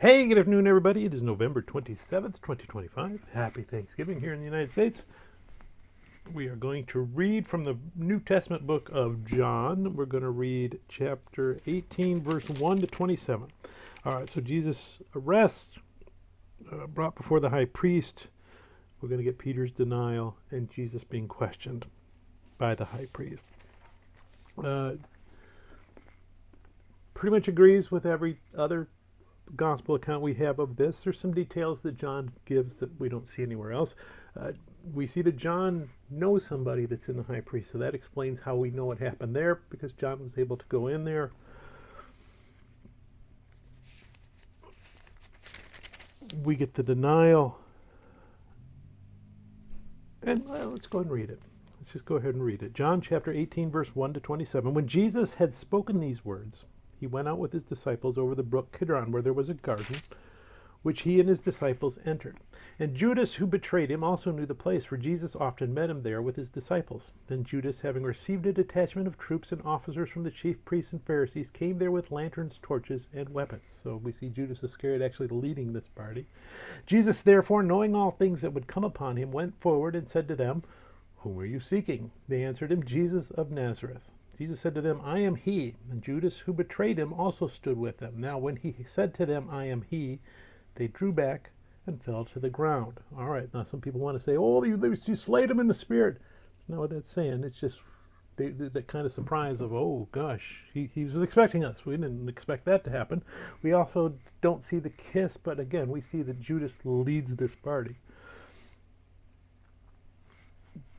Hey, good afternoon, everybody. It is November 27th, 2025. Happy Thanksgiving here in the United States. We are going to read from the New Testament book of John. We're going to read chapter 18, verse 1 to 27. All right, so Jesus' arrest, brought before the high priest. We're going to get Peter's denial and Jesus being questioned by the high priest. Pretty much agrees with every other gospel account we have of this. There's some details that John gives that we don't see anywhere else. We see that John knows somebody that's in the high priest, so that explains how we know what happened there, because John was able to go in there. We get the denial, and let's go ahead and read it. Let's just go ahead and read it. John chapter 18, verse 1 to 27. When Jesus had spoken these words, he went out with his disciples over the brook Kidron, where there was a garden, which he and his disciples entered. And Judas, who betrayed him, also knew the place, for Jesus often met him there with his disciples. Then Judas, having received a detachment of troops and officers from the chief priests and Pharisees, came there with lanterns, torches, and weapons. So we see Judas Iscariot actually leading this party. Jesus, therefore, knowing all things that would come upon him, went forward and said to them, "Whom are you seeking?" They answered him, "Jesus of Nazareth." Jesus said to them, "I am he." And Judas, who betrayed him, also stood with them. Now when he said to them, "I am he," they drew back and fell to the ground. All right, now some people want to say, "Oh, you slayed him in the spirit." That's not what that's saying. It's just that kind of surprise of, oh gosh, he was expecting us. We didn't expect that to happen. We also don't see the kiss, but again, we see that Judas leads this party.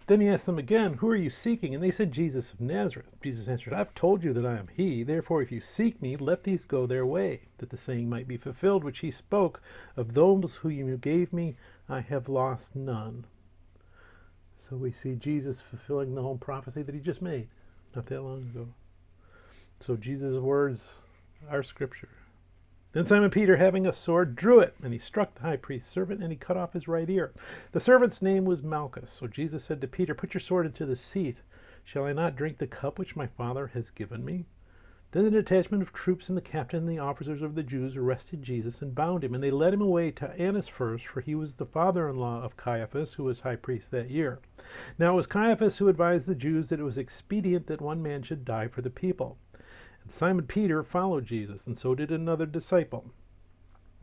Then he asked them again, "Who are you seeking?" And they said, "Jesus of Nazareth." Jesus answered, "I've told you that I am he. Therefore, if you seek me, let these go their way, that the saying might be fulfilled, which he spoke, of those who you gave me, I have lost none." So we see Jesus fulfilling the whole prophecy that he just made not that long ago. So Jesus' words are scripture. Then Simon Peter, having a sword, drew it, and he struck the high priest's servant, and he cut off his right ear. The servant's name was Malchus. So Jesus said to Peter, "Put your sword into the sheath. Shall I not drink the cup which my Father has given me?" Then the detachment of troops and the captain and the officers of the Jews arrested Jesus and bound him, and they led him away to Annas first, for he was the father-in-law of Caiaphas, who was high priest that year. Now it was Caiaphas who advised the Jews that it was expedient that one man should die for the people. And Simon Peter followed Jesus, and so did another disciple.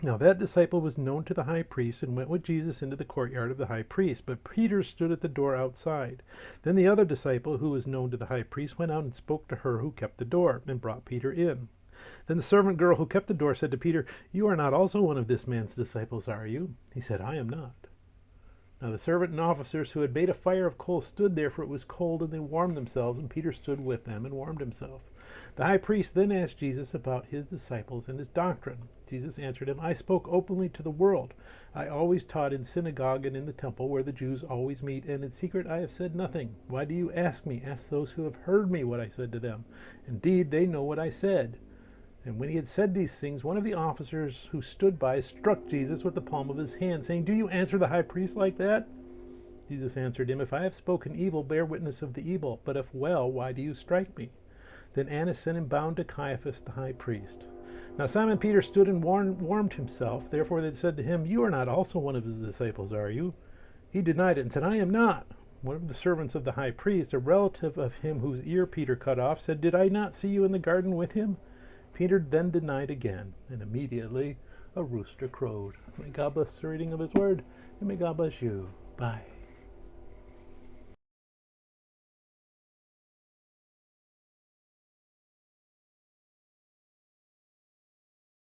Now that disciple was known to the high priest, and went with Jesus into the courtyard of the high priest. But Peter stood at the door outside. Then the other disciple, who was known to the high priest, went out and spoke to her who kept the door, and brought Peter in. Then the servant girl who kept the door said to Peter, "You are not also one of this man's disciples, are you?" He said, "I am not." Now the servant and officers who had made a fire of coals stood there, for it was cold, and they warmed themselves, and Peter stood with them and warmed himself. The high priest then asked Jesus about his disciples and his doctrine. Jesus answered him, "I spoke openly to the world. I always taught in synagogue and in the temple, where the Jews always meet, and in secret I have said nothing. Why do you ask me? Ask those who have heard me what I said to them. Indeed, they know what I said." And when he had said these things, one of the officers who stood by struck Jesus with the palm of his hand, saying, "Do you answer the high priest like that?" Jesus answered him, "If I have spoken evil, bear witness of the evil. But if well, why do you strike me?" Then Annas sent him bound to Caiaphas the high priest. Now Simon Peter stood and warmed himself. Therefore they said to him, "You are not also one of his disciples, are you?" He denied it and said, "I am not." One of the servants of the high priest, a relative of him whose ear Peter cut off, said, "Did I not see you in the garden with him?" Peter then denied again, and immediately a rooster crowed. May God bless the reading of his word, and may God bless you. Bye.